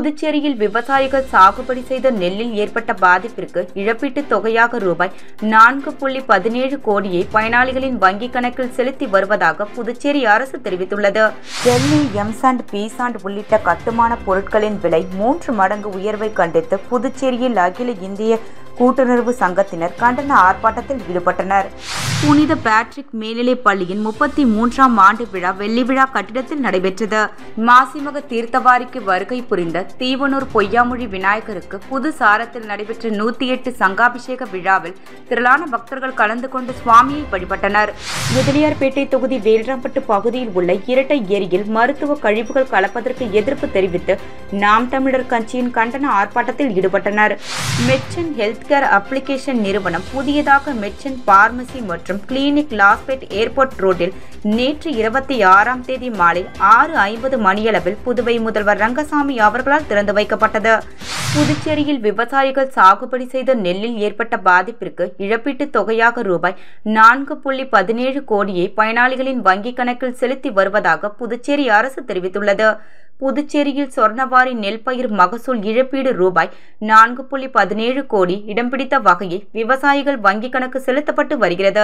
புதுச்சேரியில் விவசாயிகள் சாகுபடி செய்த நெல்லில் ஏற்பட்ட பாதிப்பிற்கு இழப்பீட்டுத் தொகையாக ரூபாய் 4.17 கோடியை பயனாளிகளின் வங்கிக் கணக்கில் செலுத்தி வருவதாக புதுச்சேரி அரசு தெரிவித்துள்ளது. டெல்லி எம்சாண்ட் பீசாண்ட் உள்ளிட்ட கட்டுமான பொருட்களின் விலை 3 மடங்கு உயர்வை கண்டித்து புதுச்சேரியில் அகில இந்திய கூட்டுறவு சங்கத்தினர் கண்டன ஆர்ப்பாட்டத்தில் ஈடுபட்டனர். புனித பேட்ரிக் மேல்நிலைப் பள்ளியின் 33ஆம் ஆண்டு விழா வெள்ளி விழா கட்டிடத்தில் நடைபெற்றது. மாசிமக தீர்த்தவாரிக்கு வருகை புரிந்த தீவனூர் பொய்யாமொழி விநாயகருக்கு புது சாரத்தில் நடைபெற்ற 108 சங்காபிஷேக விழாவில் திரளான பக்தர்கள் கலந்து கொண்டு சுவாமியை வழிபட்டனர். முதலியார்பேட்டை தொகுதி வேல்ராம்பட்டு பகுதியில் உள்ள இரட்டை ஏரியில் மருத்துவ கழிவுகள் கலப்பதற்கு எதிர்ப்பு தெரிவித்து நாம் தமிழர் கட்சியின் கண்டன ஆர்ப்பாட்டத்தில் ஈடுபட்டனர். மெட்சன் ஹெல்த் கேர் அப்ளிகேஷன் நிறுவனம் புதியதாக மெட்சன் பார்மசி மற்றும் கிளினிக் லாஸ்பேட் ஏர்போர்ட் ரோட்டில் நேற்று 26ஆம் தேதி மாலை 6:50 மணியளவில் புதுவை முதல்வர் ரங்கசாமி அவர்களால் திறந்து வைக்கப்பட்டது. புதுச்சேரியில் விவசாயிகள் சாகுபடி செய்த நெல்லில் ஏற்பட்ட பாதிப்பிற்கு இழப்பீட்டுத் தொகையாக ரூபாய் 4.17 கோடியை பயனாளிகளின் வங்கிக் கணக்கில் செலுத்தி வருவதாக புதுச்சேரி அரசு தெரிவித்துள்ளது. புதுச்சேரியில் சொர்ணவாரி நெல் பயிர் மகசூல் இழப்பீடு ரூபாய் 4.17 கோடி இடம் பிடித்த வகையில் விவசாயிகள் வங்கிக் கணக்கு செலுத்தப்பட்டு வருகிறது.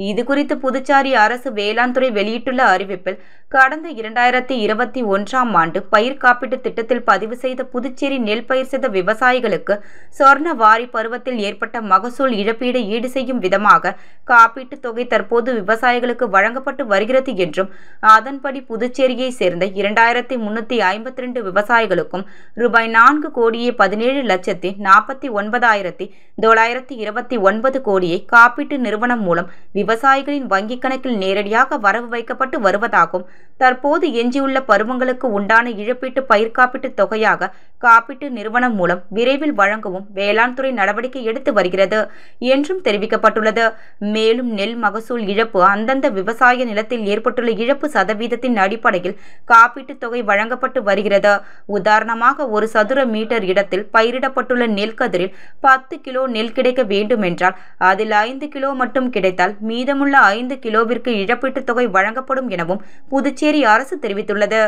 இதுகுறித்து புதுச்சேரி அரசு வேளாண் துறை வெளியிட்டுள்ள அறிவிப்பில் கடந்த 2021ஆம் ஆண்டு பயிர் காப்பீட்டு திட்டத்தில் பதிவு செய்த புதுச்சேரி நெல் பயிர் செய்த விவசாயிகளுக்கு சொர்ணவாரி பருவத்தில் ஏற்பட்ட மகசூல் இழப்பீடு ஈடு செய்யும் விதமாக காப்பீட்டுத் தொகை தற்போது விவசாயிகளுக்கு வழங்கப்பட்டு வருகிறது என்றும் அதன்படி புதுச்சேரியை சேர்ந்த 2352 விவசாயிகளுக்கும் ரூபாய் 4,17,49,929 கோடியை காப்பீட்டு நிறுவனம் மூலம் விவசாயிகளின் வங்கிக் கணக்கில் நேரடியாக வரவு வைக்கப்பட்டு வருவதாகவும் தற்போது எஞ்சியுள்ள பருவங்களுக்கு உண்டான இழப்பீட்டு பயிர் காப்பீட்டுத் தொகையாக காப்பீட்டு நிறுவனம் மூலம் விரைவில் வழங்கவும் வேளாண் துறை நடவடிக்கை எடுத்து வருகிறது என்றும் தெரிவிக்கப்பட்டுள்ளது. மேலும் நெல் மகசூல் இழப்பு அந்தந்த விவசாய நிலத்தில் ஏற்பட்டுள்ள இழப்பு சதவீதத்தின் அடிப்படையில் காப்பீட்டுத் தொகை வழங்கப்பட்டு வருகிறது. உதாரணமாக ஒரு சதுர மீட்டர் இடத்தில் பயிரிடப்பட்டுள்ள நெல் கதிரில் 10 கிலோ நெல் கிடைக்க வேண்டுமென்றால் அதில் 5 கிலோ மட்டும் கிடைத்தால் மீதமுள்ள 5 கிலோவிற்கு இழப்பீட்டுத் தொகை வழங்கப்படும் எனவும் புதுச்சேரி அரசு தெரிவித்துள்ளது.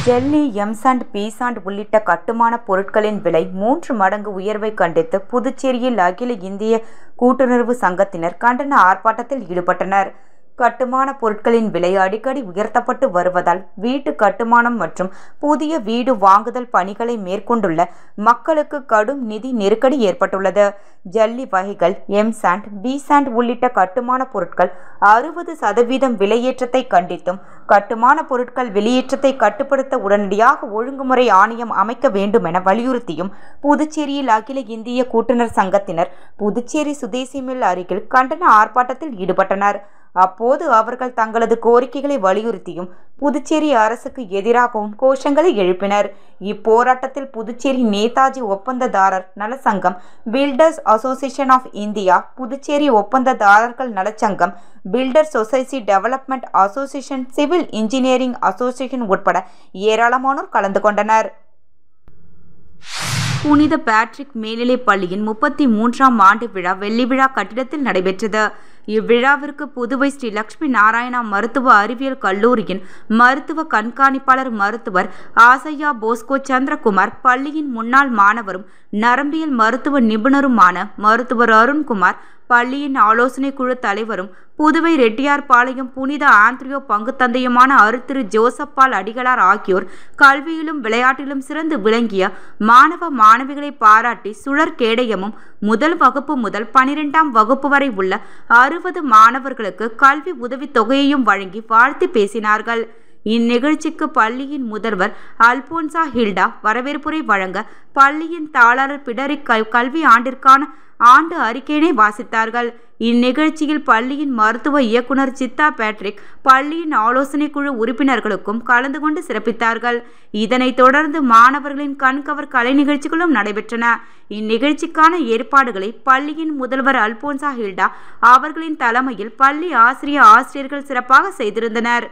டெல்லி எம்சாண்ட் பீசாண்ட் உள்ளிட்ட கட்டுமான பொருட்களின் விலை 3 மடங்கு உயர்வை கண்டித்து புதுச்சேரியில் அகில இந்திய கூட்டுறவு சங்கத்தினர் கண்டன ஆர்ப்பாட்டத்தில் ஈடுபட்டனர். கட்டுமான பொருட்களின் விலை அடிக்கடி உயர்த்தப்பட்டு வருவதால் வீட்டு கட்டுமானம் மற்றும் புதிய வீடு வாங்குதல் பணிகளை மேற்கொண்டுள்ள மக்களுக்கு கடும் நிதி நெருக்கடி ஏற்பட்டுள்ளது. ஜல்லி வகைகள், எம்சாண்ட், பீசாண்ட் உள்ளிட்ட கட்டுமான பொருட்கள் 60% விலையேற்றத்தை கண்டித்தும் கட்டுமான பொருட்கள் வெளியேற்றத்தை கட்டுப்படுத்த உடனடியாக ஒழுங்குமுறை ஆணையம் அமைக்க வேண்டும் என வலியுறுத்தியும் புதுச்சேரியில் அகில இந்திய கூட்டுறவு சங்கத்தினர் புதுச்சேரி சுதேசி மில் அருகில் கண்டன ஆர்ப்பாட்டத்தில் ஈடுபட்டனர். அப்போது அவர்கள் தங்களது கோரிக்கைகளை வலியுறுத்தியும் புதுச்சேரி அரசுக்கு எதிராகவும் கோஷங்களை எழுப்பினர். இப்போராட்டத்தில் புதுச்சேரி நேதாஜி ஒப்பந்ததாரர் நலச்சங்கம், builders association of India, Puducherry ஒப்பந்ததாரர்கள் நலச்சங்கம், builder society development association, civil engineering association உட்பட ஏராளமானோர் கலந்து கொண்டனர். புனித பேட்ரிக் மேல்நிலைப் பள்ளியின் 33ஆம் ஆண்டு விழா வெள்ளி விழா கட்டிடத்தில் நடைபெற்றது. இவ்விழாவிற்கு புதுவை ஸ்ரீ லட்சுமி நாராயணா மருத்துவ அறிவியல் கல்லூரியின் மருத்துவ கண்காணிப்பாளர் மருத்துவர் ஆசையா போஸ்கோ சந்திரகுமார், பள்ளியின் முன்னாள் மாணவரும் நரம்பியல் மருத்துவ நிபுணருமான மருத்துவர் அருண்குமார், பள்ளியின் ஆலோசனை குழு தலைவரும் புதுவை ரெட்டியார்பாளையம் புனித ஆந்திரியோ பங்கு தந்தையுமான அருத்திரு ஜோசப் பால் அடிகளார் ஆகியோர் கல்வியிலும் விளையாட்டிலும் சிறந்து விளங்கிய மாணவ மாணவிகளை பாராட்டி சுழற் கேடயமும் முதல் வகுப்பு முதல் 12ஆம் வகுப்பு வரை உள்ள 60 மாணவர்களுக்கு கல்வி உதவித் தொகையையும் வழங்கி வாழ்த்து பேசினார்கள். இந்நிகழ்ச்சிக்கு பள்ளியின் முதல்வர் அல்போன்சா ஹில்டா வரவேற்புரை வழங்க பள்ளியின் தாளர் பிடரிக் கல்வி ஆண்டிற்கான ஆண்டு அறிக்கையினை வாசித்தார்கள். இந்நிகழ்ச்சியில் பள்ளியின் மருத்துவ இயக்குனர் சித்தா பேட்ரிக் பள்ளியின் ஆலோசனை குழு உறுப்பினர்களுக்கும் கலந்து கொண்டு சிறப்பித்தார்கள். இதனைத் தொடர்ந்து மாணவர்களின் கண்கவர் கலை நிகழ்ச்சிகளும் நடைபெற்றன. இந்நிகழ்ச்சிக்கான ஏற்பாடுகளை பள்ளியின் முதல்வர் அல்போன்சா ஹில்டா அவர்களின் தலைமையில் பள்ளி ஆசிரியர்கள் சிறப்பாக செய்திருந்தனர்.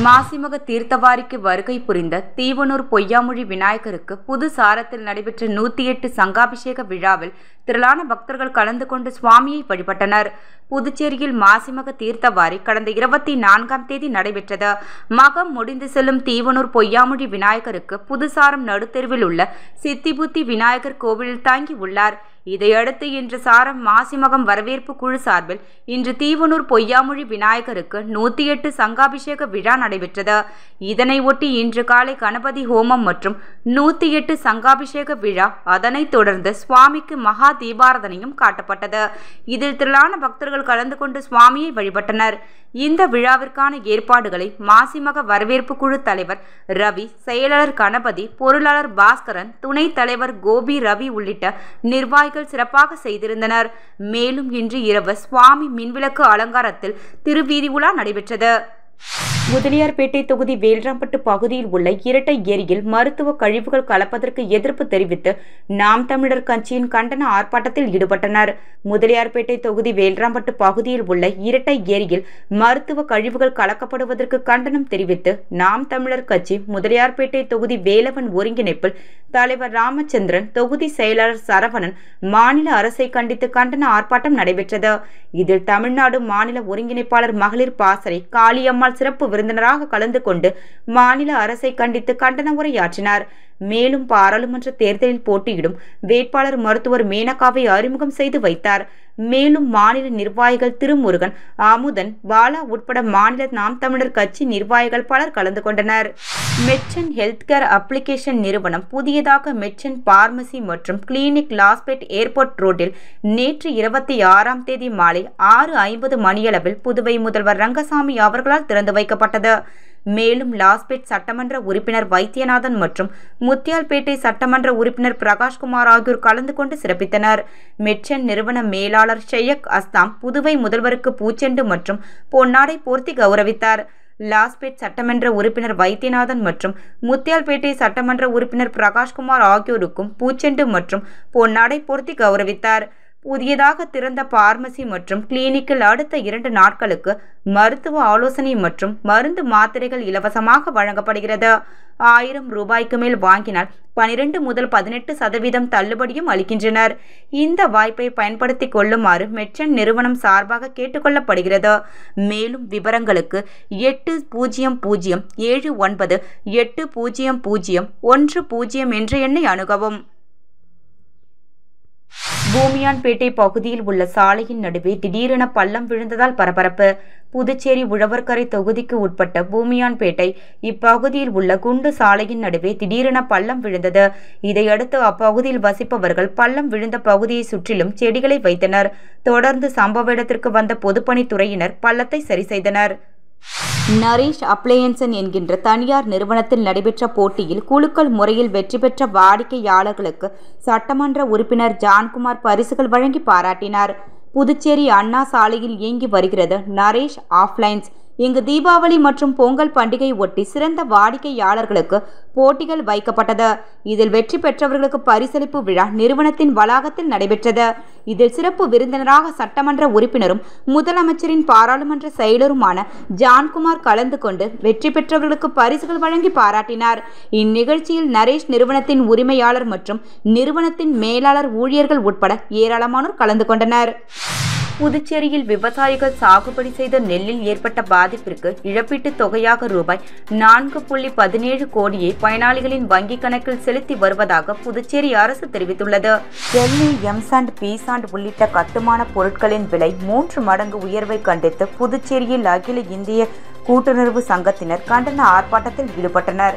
மாசிமக தீர்த்தவாரிக்கு வருகை புரிந்த தீவனூர் பொய்யாமொழி விநாயகருக்கு புது சாரத்தில் நடைபெற்ற 108 சங்காபிஷேக விழாவில் திரளான பக்தர்கள் கலந்து கொண்டு சுவாமியை வழிபட்டனர். புதுச்சேரியில் மாசிமக தீர்த்தவாரி கடந்த 24ஆம் தேதி நடைபெற்றது. மகம் முடிந்து செல்லும் தீவனூர் பொய்யாமொழி விநாயகருக்கு புதுசாரம் நடுத்தெருவில் உள்ள சித்திபுத்தி விநாயகர் கோவிலில் தாங்கி உள்ளார். இதையடுத்து இன்று சாரம் மாசிமகம் வரவேற்பு குழு சார்பில் இன்று தீவனூர் பொய்யாமொழி விநாயகருக்கு 108 சங்காபிஷேக விழா நடைபெற்றது. இதனை ஒட்டி இன்று காலை கணபதி ஹோமம் மற்றும் 108 சங்காபிஷேக விழா, அதனைத் தொடர்ந்து சுவாமிக்கு மகா தீபாராதனையும் காட்டப்பட்டது. இதில் திரளான பக்தர்கள் கலந்து கொண்டு சுவாமியை வழிபட்டனர். இந்த விழாவிற்கான ஏற்பாடுகளை மாசிமக வரவேற்பு குழு தலைவர் ரவி, செயலாளர் கணபதி, பொருளாளர் பாஸ்கரன், துணைத் தலைவர் கோபி ரவி உள்ளிட்ட நிர்வாகிகள் சிறப்பாக செய்திருந்தனர். மேலும் இன்று இரவு சுவாமி மின்விளக்கு அலங்காரத்தில் திருவீதி உலா நடைபெற்றது. முதலியார்பேட்டை தொகுதி வேல்ராம்பட்டு பகுதியில் உள்ள இரட்டை ஏரியில் மருத்துவ கழிவுகள் கலப்பதற்கு எதிர்ப்பு தெரிவித்து நாம் தமிழர் கட்சியின் கண்டன ஆர்ப்பாட்டத்தில் ஈடுபட்டனர். முதலியார்பேட்டை தொகுதி வேல்ராம்பட்டு பகுதியில் உள்ள இரட்டை ஏரியில் மருத்துவ கழிவுகள் கலக்கப்படுவதற்கு கண்டனம் தெரிவித்து நாம் தமிழர் கட்சி முதலியார்பேட்டை தொகுதி வேலவன் ஒருங்கிணைப்பில் தலைவர் ராமச்சந்திரன், தொகுதி செயலாளர் சரவணன் மாநில அரசை கண்டித்து கண்டன ஆர்ப்பாட்டம் நடைபெற்றது. இதில் தமிழ்நாடு மாநில ஒருங்கிணைப்பாளர் மகளிர் பாசறை காளியம்மாள் சிறப்பு விருந்தினராக கலந்து கொண்டு மாநில அரசை கண்டித்து கண்டன உரையாற்றினார். மேலும் பாராளுமன்ற தேர்தலில் போட்டியிடும் வேட்பாளர் மருத்துவர் மேனகாவை அறிமுகம் செய்து வைத்தார். மேலும் மாநில நிர்வாகிகள் திருமுருகன், அமுதன், பாலா உட்பட மாநில நாம் தமிழர் கட்சி நிர்வாகிகள் பலர் கலந்து கொண்டனர். மெட்சன் ஹெல்த் கேர் அப்ளிகேஷன் நிறுவனம் புதியதாக மெட்சன் பார்மசி மற்றும் கிளினிக் லாஸ்பேட் ஏர்போர்ட் ரோட்டில் நேற்று 26ஆம் தேதி மாலை 6:50 மணியளவில் புதுவை முதல்வர் ரங்கசாமி அவர்களால் திறந்து வைக்கப்பட்டது. மேலும் லாஸ்பேட் சட்டமன்ற உறுப்பினர் வைத்தியநாதன் மற்றும் முத்தியால்பேட்டை சட்டமன்ற உறுப்பினர் பிரகாஷ்குமார் ஆகியோர் கலந்து கொண்டு சிறப்பித்தனர். மெட்சன் நிறுவன மேலாளர் ஷெய்க் அஸ்தாம் புதுவை முதல்வருக்கு பூச்செண்டு மற்றும் பொன்னாடை போர்த்தி கௌரவித்தார். லாஸ்பேட் சட்டமன்ற உறுப்பினர் வைத்தியநாதன் மற்றும் முத்தியால்பேட்டை சட்டமன்ற உறுப்பினர் பிரகாஷ்குமார் ஆகியோருக்கும் பூச்செண்டு மற்றும் பொன்னாடை போர்த்தி கௌரவித்தார். புதியதாக திறந்த பார்மசி மற்றும் கிளினிக்கில் அடுத்த 2 நாட்களுக்கு மருத்துவ ஆலோசனை மற்றும் மருந்து மாத்திரைகள் இலவசமாக வழங்கப்படுகிறது. 1000 ரூபாய்க்கு மேல் வாங்கினால் 12 முதல் 18% தள்ளுபடியும் அளிக்கின்றனர். இந்த வாய்ப்பை பயன்படுத்திக் கொள்ளுமாறு மெட்சன் நிறுவனம் சார்பாக கேட்டுக்கொள்ளப்படுகிறது. மேலும் விவரங்களுக்கு 80798010 என்ற எண்ணை அணுகவும். பூமியான்பேட்டை பகுதியில் உள்ள சாலையின் நடுவே திடீரென பள்ளம் விழுந்ததால் பரபரப்பு. புதுச்சேரி உழவர்கரை தொகுதிக்கு உட்பட்ட பூமியான்பேட்டை இப்பகுதியில் உள்ள குண்டு சாலையின் நடுவே திடீரென பள்ளம் விழுந்தது. இதையடுத்து அப்பகுதியில் வசிப்பவர்கள் பள்ளம் விழுந்த பகுதியை சுற்றிலும் செடிகளை வைத்தனர். தொடர்ந்து சம்பவ இடத்திற்கு வந்த பொதுப்பணித்துறையினர் பள்ளத்தை சரி செய்தனர். நரேஷ் அப்ளையன்சன் என்கின்ற தனியார் நிறுவனத்தில் நடைபெற்ற போட்டியில் குலுக்கல் முறையில் வெற்றி பெற்ற வாடிக்கையாளர்களுக்கு சட்டமன்ற உறுப்பினர் ஜான்குமார் பரிசுகள் வழங்கி பாராட்டினார். புதுச்சேரி அண்ணா சாலையில் இயங்கி வருகிறது நரேஷ் ஆஃப்லைன்ஸ். இங்கு தீபாவளி மற்றும் பொங்கல் பண்டிகை ஒட்டி சிறந்த வாடிக்கையாளர்களுக்கு போட்டிகள் வைக்கப்பட்டது. இதில் வெற்றி பெற்றவர்களுக்கு பரிசளிப்பு விழா நிறுவனத்தின் வளாகத்தில் நடைபெற்றது. இதில் சிறப்பு விருந்தினராக சட்டமன்ற உறுப்பினரும் முதலமைச்சரின் பாராளுமன்ற செயலருமான ஜான்குமார் கலந்து கொண்டு வெற்றி பெற்றவர்களுக்கு பரிசுகள் வழங்கி பாராட்டினார். இந்நிகழ்ச்சியில் நரேஷ் நிறுவனத்தின் உரிமையாளர் மற்றும் நிறுவனத்தின் மேலாளர், ஊழியர்கள் உட்பட ஏராளமானோர் கலந்து கொண்டனர். புதுச்சேரியில் விவசாயிகள் சாகுபடி செய்த நெல்லில் ஏற்பட்ட பாதிப்பிற்கு இழப்பீட்டுத் தொகையாக ரூபாய் 4.17 கோடியை பயனாளிகளின் வங்கிக் கணக்கில் செலுத்தி வருவதாக புதுச்சேரி அரசு தெரிவித்துள்ளது. டெல்லி எம்சாண்ட், பீசாண்ட் உள்ளிட்ட கட்டுமான பொருட்களின் விலை 3 மடங்கு உயர்வை கண்டித்து புதுச்சேரியில் அகில இந்திய கூட்டுறவு சங்கத்தினர் கண்டன ஆர்ப்பாட்டத்தில் ஈடுபட்டனர்.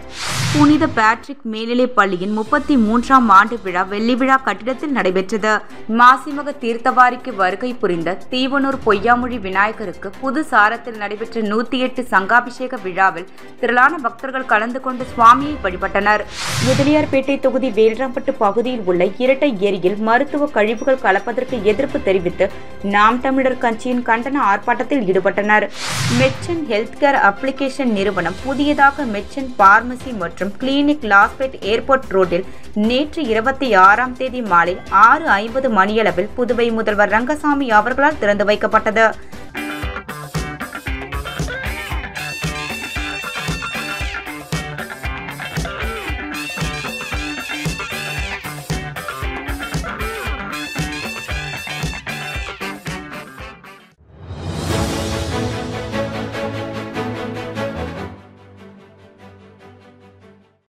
புனித பேட்ரிக் மேல்நிலைப் பள்ளியின் 33ஆம் ஆண்டு விழா வெள்ளி விழா கட்டிடத்தில் நடைபெற்றது. மாசிமக தீர்த்தவாரிக்கு வருகை புரிந்த தீவனூர் பொய்யாமொழி விநாயகருக்கு புது சாரத்தில் நடைபெற்ற 108 சங்காபிஷேக விழாவில் திரளான பக்தர்கள் கலந்து கொண்டு சுவாமியை வழிபட்டனர். முதலியார்பேட்டை தொகுதி வேல்ராம்பட்டு பகுதியில் உள்ள இரட்டை ஏரியில் மருத்துவ கழிவுகள் கலப்பதற்கு எதிர்ப்பு தெரிவித்து நாம் தமிழர் கட்சியின் கண்டன ஆர்ப்பாட்டத்தில் ஈடுபட்டனர். மெட்சன் ஹெல்த் கேர் அப்ளிகேஷன் நிறுவனம் புதியதாக மெட்சன் பார்மசி மற்றும் கிளினிக் லாஸ்பேட் ஏர்போர்ட் ரோட்டில் நேற்று 26ஆம் தேதி மாலை 6:50 மணியளவில் புதுவை முதல்வர் ரங்கசாமி அவர்களால் திறந்து வைக்கப்பட்டது.